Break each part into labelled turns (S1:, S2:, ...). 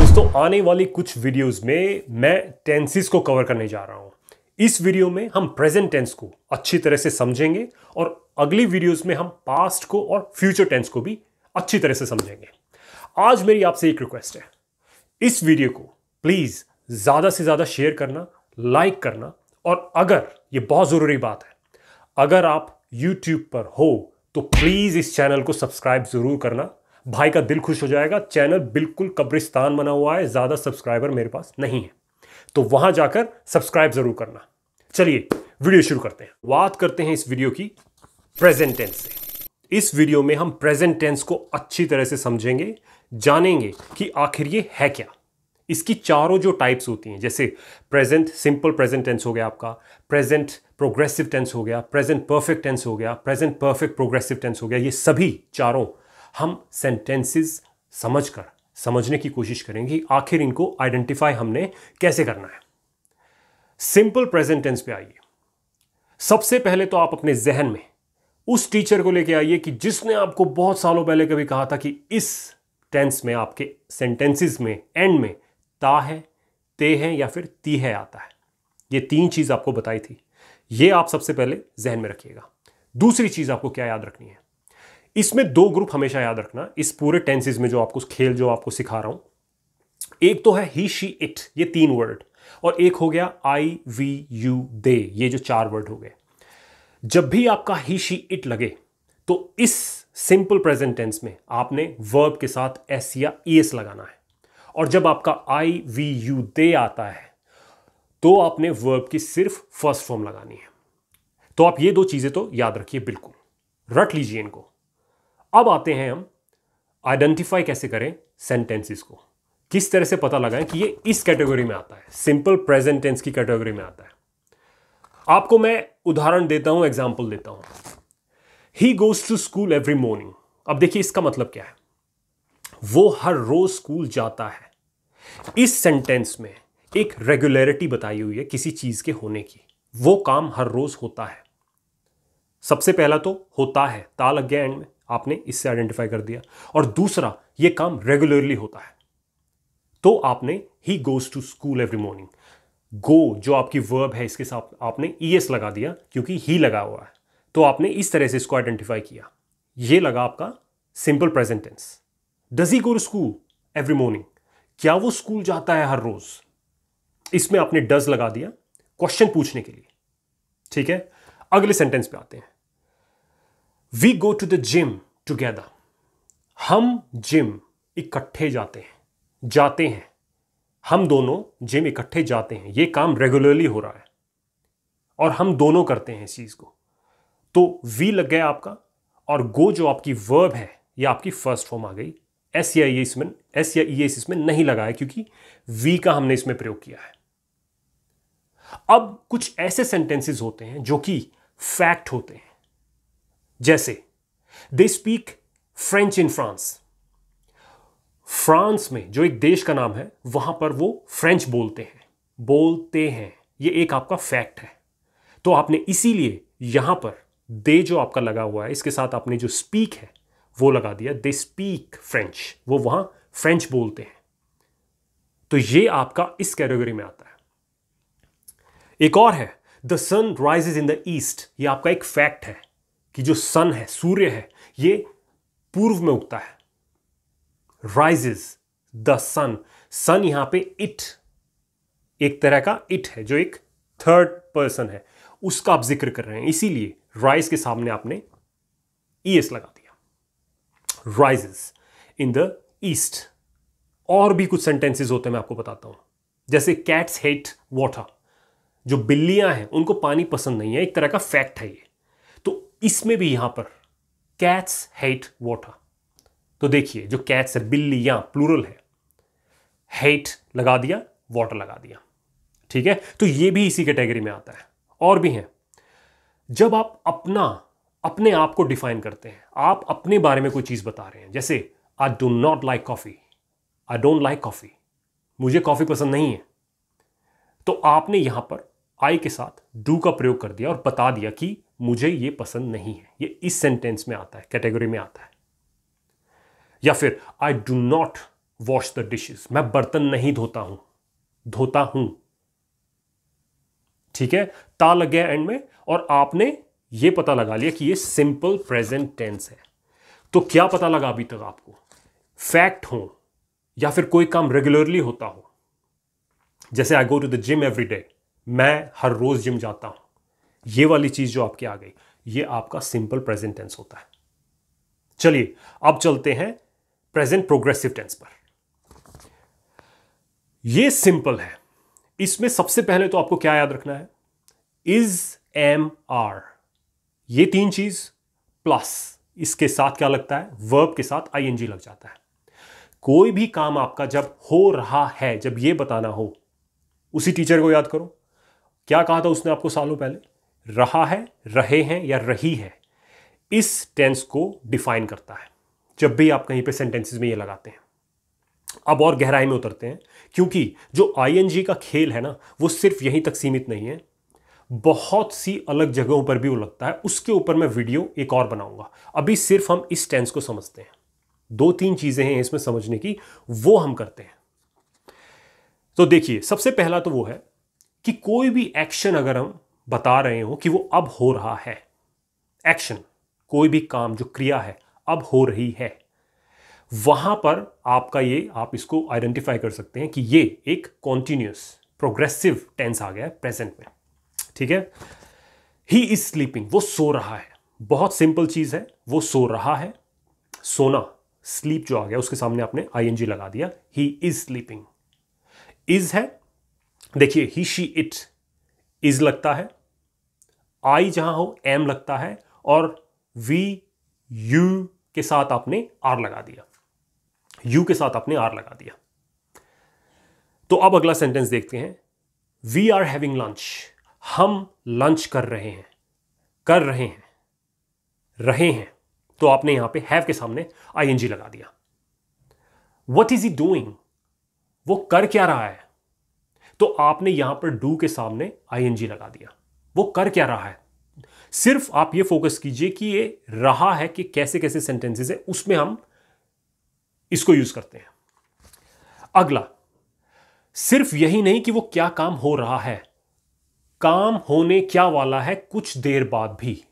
S1: दोस्तों आने वाली कुछ वीडियोस में मैं टेंसेस को कवर करने जा रहा हूं। इस वीडियो में हम प्रेजेंट टेंस को अच्छी तरह से समझेंगे और अगली वीडियोस में हम पास्ट को और फ्यूचर टेंस को भी अच्छी तरह से समझेंगे। आज मेरी आपसे एक रिक्वेस्ट है, इस वीडियो को प्लीज ज्यादा से ज्यादा शेयर करना, लाइक करना, और अगर ये बहुत जरूरी बात है, अगर आप YouTube पर हो तो प्लीज इस चैनल को सब्सक्राइब जरूर करना। भाई का दिल खुश हो जाएगा। चैनल बिल्कुल कब्रिस्तान बना हुआ है, ज्यादा सब्सक्राइबर मेरे पास नहीं है, तो वहां जाकर सब्सक्राइब जरूर करना। चलिए वीडियो शुरू करते हैं। बात करते हैं इस वीडियो की प्रेजेंट टेंस से। इस वीडियो में हम प्रेजेंट टेंस को अच्छी तरह से समझेंगे, जानेंगे कि आखिर ये है क्या। इसकी चारों जो टाइप्स होती हैं, जैसे प्रेजेंट सिंपल प्रेजेंट टेंस हो गया आपका, प्रेजेंट प्रोग्रेसिव टेंस हो गया, प्रेजेंट परफेक्ट टेंस हो गया, प्रेजेंट परफेक्ट प्रोग्रेसिव टेंस हो गया, ये सभी चारों हम सेंटेंसेस समझने की कोशिश करेंगे आखिर इनको आइडेंटिफाई हमने कैसे करना है। सिंपल प्रेजेंट टेंस पे आइए। सबसे पहले तो आप अपने जहन में उस टीचर को लेके आइए कि जिसने आपको बहुत सालों पहले कभी कहा था कि इस टेंस में आपके सेंटेंसेस में एंड में ता है, ते है या फिर ती है आता है। ये तीन चीज आपको बताई थी, ये आप सबसे पहले जहन में रखिएगा। दूसरी चीज आपको क्या याद रखनी है, इसमें दो ग्रुप हमेशा याद रखना इस पूरे टेंसेस में, जो आपको खेल जो आपको सिखा रहा हूं। एक तो है ही, शी, इट, ये तीन वर्ड, और एक हो गया आई, वी, यू, दे, ये जो चार वर्ड हो गए। जब भी आपका ही, शी, इट लगे तो इस सिंपल प्रेजेंट टेंस में आपने वर्ब के साथ एस या ईएस लगाना है, और जब आपका आई, वी, यू, दे आता है तो आपने वर्ब की सिर्फ फर्स्ट फॉर्म लगानी है। तो आप ये दो चीजें तो याद रखिए, बिल्कुल रट लीजिए इनको। अब आते हैं हम आइडेंटिफाई कैसे करें सेंटेंसेस को, किस तरह से पता लगाएं कि ये इस कैटेगरी में आता है, सिंपल प्रेजेंट टेंस की कैटेगरी में आता है। आपको मैं उदाहरण देता हूं, एग्जांपल देता हूं। He goes to school every morning. अब देखिए इसका मतलब क्या है, वो हर रोज स्कूल जाता है। इस सेंटेंस में एक रेगुलरिटी बताई हुई है किसी चीज के होने की, वो काम हर रोज होता है। सबसे पहला तो होता है, ता लग गया एंड में, आपने इससे आइडेंटिफाई कर दिया। और दूसरा, ये काम रेगुलरली होता है, तो आपने he goes to school every morning. Go जो आपकी वर्ब है, इसके साथ आपने ईएस लगा दिया क्योंकि ही लगा हुआ है, तो आपने इस तरह से इसको आइडेंटिफाई किया। ये लगा आपका simple present tense. Does he go to school every morning, क्या वो स्कूल जाता है हर रोज, इसमें आपने डज लगा दिया क्वेश्चन पूछने के लिए। ठीक है, अगले सेंटेंस पे आते हैं। We go to the gym together. हम जिम इकट्ठे जाते हैं, हम दोनों जिम इकट्ठे जाते हैं। ये काम रेगुलरली हो रहा है और हम दोनों करते हैं इस चीज को, तो वी लग गया आपका, और गो जो आपकी वर्ब है ये आपकी फर्स्ट फॉर्म आ गई। एस या ईएस इसमें नहीं लगा है क्योंकि वी का हमने इसमें प्रयोग किया है। अब कुछ ऐसे सेंटेंसेस होते हैं जो कि फैक्ट होते हैं, जैसे they speak French in France. France में, जो एक देश का नाम है, वहां पर वो फ्रेंच बोलते हैं। ये एक आपका फैक्ट है, तो आपने इसीलिए यहां पर दे जो आपका लगा हुआ है, इसके साथ आपने जो स्पीक है वो लगा दिया, दे स्पीक फ्रेंच, वो वहां फ्रेंच बोलते हैं। तो ये आपका इस कैटेगरी में आता है। एक और है the sun rises in the east. ये आपका एक फैक्ट है कि जो सन है, सूर्य है, ये पूर्व में उगता है। राइजेज द सन, सन यहां पे इट, एक तरह का इट है जो एक थर्ड पर्सन है, उसका आप जिक्र कर रहे हैं, इसीलिए राइज के सामने आपने ईएस लगा दिया। Rises in the east. और भी कुछ सेंटेंसेस होते हैं, मैं आपको बताता हूं, जैसे कैट्स हेट वाटर। जो बिल्लियां हैं उनको पानी पसंद नहीं है, एक तरह का फैक्ट है ये। तो इसमें भी यहां पर कैट्स हेट वाटर। तो देखिए जो कैट्स है, बिल्लियां प्लूरल है, हेट लगा दिया, वाटर लगा दिया। ठीक है, तो ये भी इसी कैटेगरी में आता है। और भी हैं, जब आप अपने आप को डिफाइन करते हैं, आप अपने बारे में कोई चीज बता रहे हैं, जैसे I do not like coffee, I don't like coffee, मुझे कॉफी पसंद नहीं है, तो आपने यहां पर आई के साथ डू का प्रयोग कर दिया और बता दिया कि मुझे ये पसंद नहीं है। ये इस सेंटेंस में आता है, कैटेगरी में आता है। या फिर I do not wash the dishes, मैं बर्तन नहीं धोता हूं, धोता हूं। ठीक है, ता लग गया एंड में और आपने ये पता लगा लिया कि ये सिंपल प्रेजेंट टेंस है। तो क्या पता लगा अभी तक आपको? फैक्ट हो या फिर कोई काम रेगुलरली होता हो, जैसे I go to the gym every day, मैं हर रोज जिम जाता हूं, ये वाली चीज जो आपकी आ गई, ये आपका सिंपल प्रेजेंट टेंस होता है। चलिए अब चलते हैं प्रेजेंट प्रोग्रेसिव टेंस पर। ये सिंपल है, इसमें सबसे पहले तो आपको क्या याद रखना है? इज, एम, आर, ये तीन चीज प्लस इसके साथ क्या लगता है? वर्ब के साथ आईएनजी लग जाता है। कोई भी काम आपका जब हो रहा है, जब ये बताना हो, उसी टीचर को याद करो, क्या कहा था उसने आपको सालों पहले? रहा है, रहे हैं या रही है, इस टेंस को डिफाइन करता है जब भी आप कहीं पे सेंटेंसेस में ये लगाते हैं। अब और गहराई में उतरते हैं, क्योंकि जो आईएनजी का खेल है ना, वो सिर्फ यहीं तक सीमित नहीं है, बहुत सी अलग जगहों पर भी वो लगता है। उसके ऊपर मैं वीडियो एक और बनाऊंगा। अभी सिर्फ हम इस टेंस को समझते हैं। दो तीन चीजें हैं इसमें समझने की, वो हम करते हैं। तो देखिए, सबसे पहला तो वो है कि कोई भी एक्शन अगर हम बता रहे हो कि वो अब हो रहा है, एक्शन, कोई भी काम जो क्रिया है अब हो रही है, वहां पर आपका ये, आप इसको आइडेंटिफाई कर सकते हैं कि ये एक कॉन्टिन्यूअस प्रोग्रेसिव टेंस आ गया है प्रेजेंट में। ठीक है, ही इज स्लीपिंग, वो सो रहा है। बहुत सिंपल चीज है, वो सो रहा है। सोना, स्लीप जो आ गया उसके सामने आपने आईएनजी लगा दिया, ही इज स्लीपिंग। इज है, देखिए ही, शी, इट, इज लगता है, आई जहां हो एम लगता है, और वी, यू के साथ आपने आर लगा दिया, यू के साथ आपने आर लगा दिया। तो अब अगला सेंटेंस देखते हैं। वी आर हैविंग लंच, हम लंच कर रहे हैं, कर रहे हैं, रहे हैं, तो आपने यहां पे हैव के सामने आईएनजी लगा दिया। व्हाट इज ही डूइंग, वो कर क्या रहा है, तो आपने यहां पर डू के सामने आईएनजी लगा दिया। वो कर क्या रहा है, सिर्फ आप ये फोकस कीजिए कि ये रहा है कि कैसे कैसे सेंटेंसेस है, उसमें हम इसको यूज करते हैं। अगला, सिर्फ यही नहीं कि वो क्या काम हो रहा है, काम होने क्या वाला है कुछ देर बाद भी।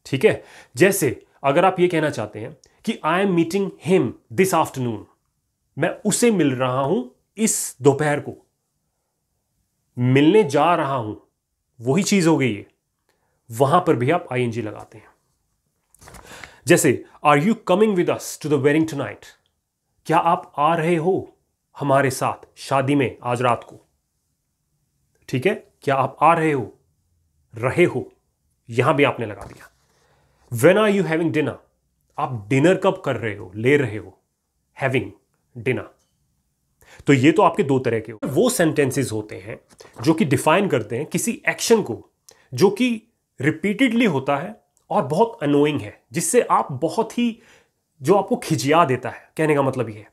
S1: ठीक है, जैसे अगर आप ये कहना चाहते हैं कि I am meeting him this afternoon, मैं उसे मिल रहा हूं इस दोपहर को, मिलने जा रहा हूं, वही चीज हो गई है, वहां पर भी आप आईएनजी लगाते हैं। जैसे are you coming with us to the wedding tonight, क्या आप आ रहे हो हमारे साथ शादी में आज रात को। ठीक है, क्या आप आ रहे हो, यहां भी आपने लगा दिया। When are you having dinner, आप डिनर कब कर रहे हो, ले रहे हो, हैविंग डिनर। तो ये तो आपके दो तरह के वो सेंटेंसेस होते हैं जो कि डिफाइन करते हैं किसी एक्शन को, जो कि रिपीटेडली होता है और बहुत अनोइंग है, जिससे आप बहुत ही, जो आपको खिजिया देता है। कहने का मतलब ये है,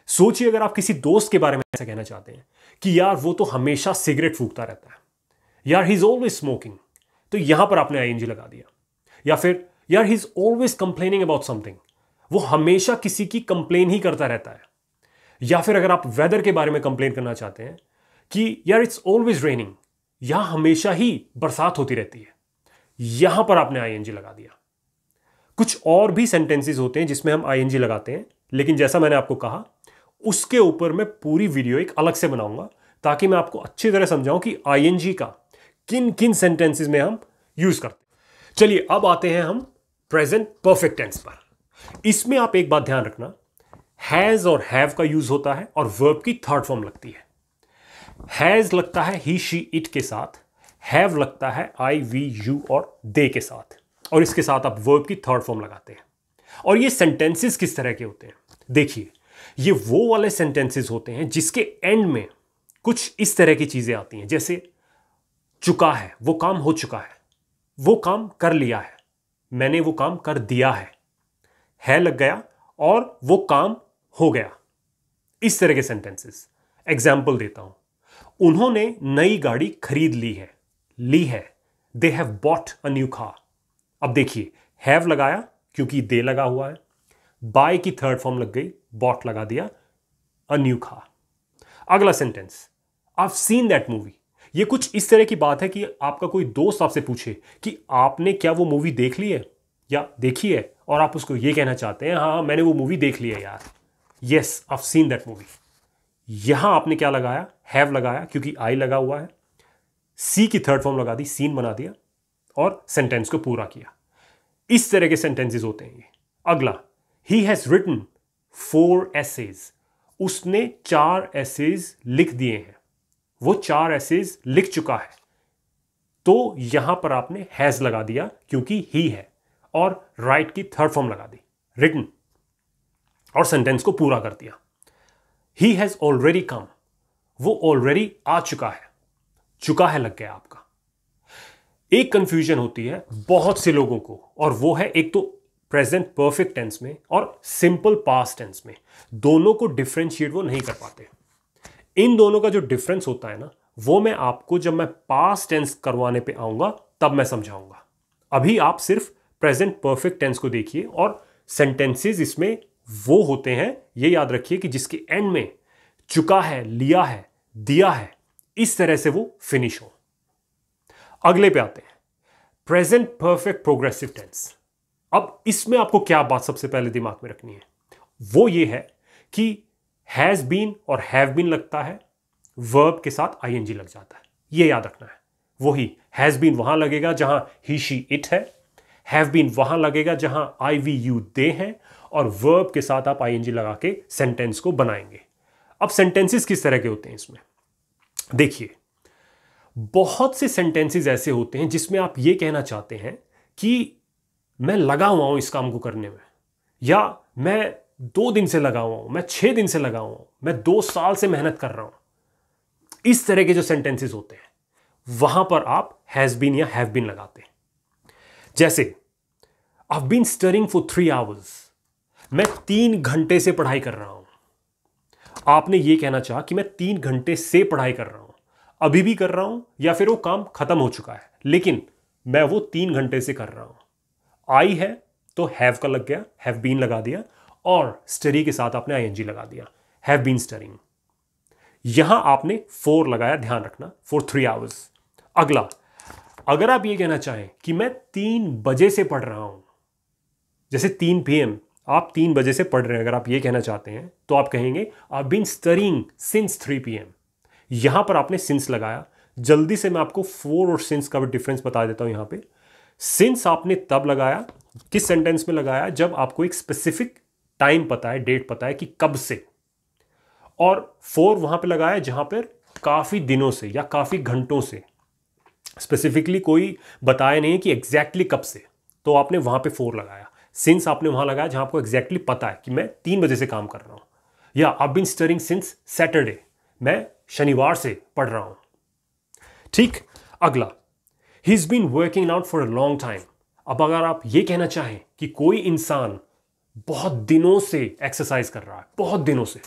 S1: सोचिए अगर आप किसी दोस्त के बारे में ऐसा कहना चाहते हैं कि यार वो तो हमेशा सिगरेट फूकता रहता है, यार ही इज ऑलवेज स्मोकिंग, तो यहां पर आपने आईएनजी लगा दिया। या फिर यार he is always complaining about something, वो हमेशा किसी की कंप्लेन ही करता रहता है। या फिर अगर आप वेदर के बारे में कंप्लेन करना चाहते हैं कि यार इट्स ऑलवेज रेनिंग, यहां हमेशा ही बरसात होती रहती है, यहां पर आपने आईएनजी लगा दिया। कुछ और भी सेंटेंसेस होते हैं जिसमें हम आईएनजी लगाते हैं, लेकिन जैसा मैंने आपको कहा, उसके ऊपर मैं पूरी वीडियो एक अलग से बनाऊंगा, ताकि मैं आपको अच्छी तरह समझाऊं कि आईएनजी का किन किन सेंटेंसेस में हम यूज करते हैं। चलिए अब आते हैं हम प्रेजेंट परफेक्ट टेंस पर। इसमें आप एक बात ध्यान रखना, हैज और हैव का यूज होता है और वर्ब की थर्ड फॉर्म लगती है। हैज लगता है ही, शी, इट के साथ, हैव लगता है आई, वी, यू और दे के साथ, और इसके साथ आप वर्ब की थर्ड फॉर्म लगाते हैं। और ये सेंटेंसेस किस तरह के होते हैं? देखिए, ये वो वाले सेंटेंसेस होते हैं जिसके एंड में कुछ इस तरह की चीजें आती हैं, जैसे चुका है, वो काम हो चुका है, वो काम कर लिया है, मैंने वो काम कर दिया है लग गया, और वो काम हो गया। इस तरह के सेंटेंसेस। एग्जाम्पल देता हूं, उन्होंने नई गाड़ी खरीद ली है, they have bought a new car. अब देखिए, हैव लगाया क्योंकि दे लगा हुआ है, बाय की थर्ड फॉर्म लग गई, बॉट लगा दिया, अ न्यू कार। अगला sentence, I have seen that movie. ये कुछ इस तरह की बात है कि आपका कोई दोस्त आपसे पूछे कि आपने क्या वो मूवी देख ली है या देखी है, और आप उसको ये कहना चाहते हैं हाँ मैंने वो मूवी देख ली है यार, yes I have seen that movie. यहां आपने क्या लगाया, हैव लगाया क्योंकि आई लगा हुआ है, सी की थर्ड फॉर्म लगा दी, सीन बना दिया और सेंटेंस को पूरा किया। इस तरह के सेंटेंसेस होते हैं ये। अगला, ही हैज रिटन 4 essays। उसने 4 essays लिख दिए हैं, वो 4 essays लिख चुका है। तो यहां पर आपने हैज लगा दिया क्योंकि ही है, और राइट की थर्ड फॉर्म लगा दी, रिटन, और सेंटेंस को पूरा कर दिया। ही हैज ऑलरेडी कम, वो ऑलरेडी आ चुका है लग गया आपका। एक कंफ्यूजन होती है बहुत से लोगों को, और वो है एक तो प्रेजेंट परफेक्ट टेंस में और सिंपल पास्ट टेंस में, दोनों को डिफरेंशिएट वो नहीं कर पाते। इन दोनों का जो डिफरेंस होता है ना, वो मैं आपको जब मैं पास्ट टेंस करवाने पे आऊंगा तब मैं समझाऊंगा। अभी आप सिर्फ प्रेजेंट परफेक्ट टेंस को देखिए, और सेंटेंसेस इसमें वो होते हैं, ये याद रखिए कि जिसके एंड में चुका है, लिया है, दिया है, इस तरह से वो फिनिश हो। अगले पे आते हैं, प्रेजेंट परफेक्ट प्रोग्रेसिव टेंस। अब इसमें आपको क्या बात सबसे पहले दिमाग में रखनी है, वो ये है कि हैज बीन और हैव बीन लगता है, वर्ब के साथ आईएनजी लग जाता है, ये याद रखना है। वही हैज बीन वहां लगेगा जहां ही शी इट है, हैव बीन वहां लगेगा जहां आई वी यू दे हैं, और वर्ब के साथ आप आईएनजी लगा के सेंटेंस को बनाएंगे। अब सेंटेंसेस किस तरह के होते हैं इसमें देखिए, बहुत से सेंटेंसेस ऐसे होते हैं जिसमें आप ये कहना चाहते हैं कि मैं लगा हुआ हूं इस काम को करने में, या मैं 2 दिन से लगा हुआ हूं, मैं 6 दिन से लगा हुआ हूं, मैं 2 साल से मेहनत कर रहा हूं। इस तरह के जो सेंटेंसेस होते हैं वहां पर आप हैज बीन या हैव बीन लगाते हैं। जैसे I have been studying for 3 hours। मैं 3 घंटे से पढ़ाई कर रहा हूं। आपने ये कहना चाहा कि मैं 3 घंटे से पढ़ाई कर रहा हूं, अभी भी कर रहा हूं या फिर वो काम खत्म हो चुका है, लेकिन मैं वो 3 घंटे से कर रहा हूं। आई है तो हैव का लग गया, हैव बीन लगा दिया, और स्टडी के साथ आपने आईएनजी लगा दिया, हैव बीन स्टडिंग। यहां आपने 4 लगाया, ध्यान रखना, फॉर 3 hours। अगला, अगर आप ये कहना चाहें कि मैं 3 बजे से पढ़ रहा हूं, जैसे 3 PM, आप 3 बजे से पढ़ रहे हैं, अगर आप ये कहना चाहते हैं तो आप कहेंगे I have been studying since 3 PM। यहां पर आपने सिंस लगाया। जल्दी से मैं आपको 4 और सिंस का भी डिफरेंस बता देता हूं। यहां पे सिंस आपने तब लगाया, किस सेंटेंस में लगाया, जब आपको एक स्पेसिफिक टाइम पता है, डेट पता है कि कब से, और 4 वहां पे लगाया जहां पर काफी दिनों से या काफी घंटों से, स्पेसिफिकली कोई बताया नहीं कि एग्जैक्टली कब से, तो आपने वहां पे 4 लगाया। सिंस आपने वहां लगाया जहां आपको एग्जैक्टली पता है कि मैं 3 बजे से काम कर रहा हूं, या I have been studying since Saturday, मैं शनिवार से पढ़ रहा हूं। ठीक। अगला, he is been working out for a long time. अब अगर आप ये कहना चाहें कि कोई इंसान बहुत दिनों से एक्सरसाइज कर रहा है, बहुत दिनों से,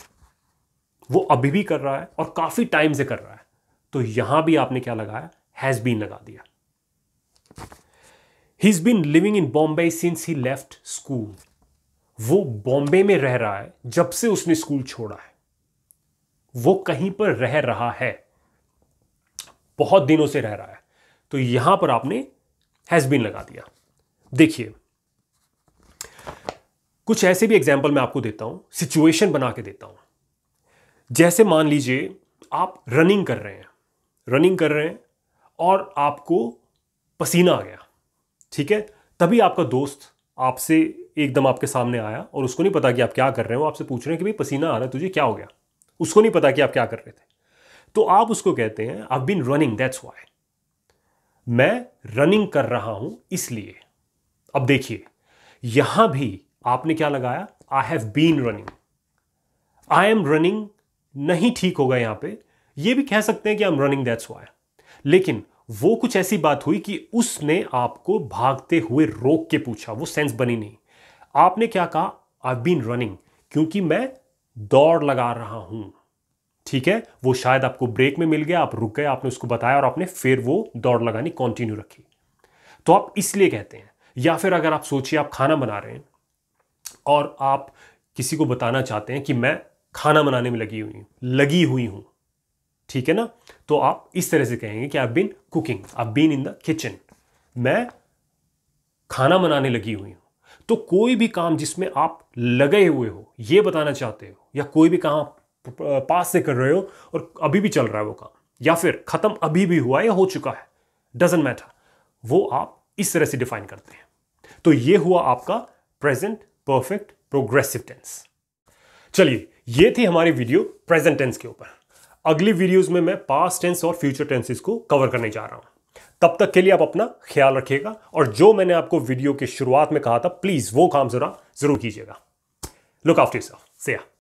S1: वो अभी भी कर रहा है और काफी टाइम से कर रहा है, तो यहां भी आपने क्या लगाया, हैज बीन लगा दिया। He's been living in Bombay since he left school। वो बॉम्बे में रह रहा है जब से उसने स्कूल छोड़ा है, वो कहीं पर रह रहा है, बहुत दिनों से रह रहा है, तो यहां पर आपने हैज बीन लगा दिया। देखिए, कुछ ऐसे भी एग्जाम्पल मैं आपको देता हूं, सिचुएशन बना के देता हूं। जैसे मान लीजिए आप रनिंग कर रहे हैं और आपको पसीना आ गया, ठीक है, तभी आपका दोस्त आपसे एकदम आपके सामने आया, और उसको नहीं पता कि आप क्या कर रहे हो, आपसे पूछ रहे हैं कि भाई पसीना आ रहा है तुझे, क्या हो गया, उसको नहीं पता कि आप क्या कर रहे थे, तो आप उसको कहते हैं I have been running that's why, मैं रनिंग कर रहा हूं इसलिए। अब देखिए, यहां भी आपने क्या लगाया, I have been running. I am running नहीं ठीक होगा, यहां पे ये भी कह सकते हैं कि आई एम रनिंग दैट्स व्हाई, लेकिन वो कुछ ऐसी बात हुई कि उसने आपको भागते हुए रोक के पूछा, वो सेंस बनी नहीं। आपने क्या कहा, आई हैव बीन रनिंग, क्योंकि मैं दौड़ लगा रहा हूं, ठीक है, वो शायद आपको ब्रेक में मिल गया, आप रुक गए, आपने उसको बताया और आपने फिर वो दौड़ लगानी कंटिन्यू रखी, तो आप इसलिए कहते हैं। या फिर अगर आप सोचिए आप खाना बना रहे हैं और आप किसी को बताना चाहते हैं कि मैं खाना बनाने में लगी हुई हूं, ठीक है ना? तो आप इस तरह से कहेंगे कि I have been cooking, I have been in the kitchen, मैं खाना बनाने लगी हुई हूं। तो कोई भी काम जिसमें आप लगे हुए हो, ये बताना चाहते हो, या कोई भी काम पास से कर रहे हो और अभी भी चल रहा है वो काम, या फिर खत्म अभी भी हुआ है या हो चुका है, डजंट मैटर, वो आप इस तरह से डिफाइन करते हैं। तो ये हुआ आपका प्रेजेंट परफेक्ट प्रोग्रेसिव टेंस। चलिए, ये थी हमारी वीडियो प्रेजेंट टेंस के ऊपर। अगली वीडियोस में मैं पास्ट टेंस और फ्यूचर टेंसेस को कवर करने जा रहा हूं। तब तक के लिए आप अपना ख्याल रखिएगा, और जो मैंने आपको वीडियो के शुरुआत में कहा था, प्लीज वो काम जरूर कीजिएगा। Look after yourself. See ya.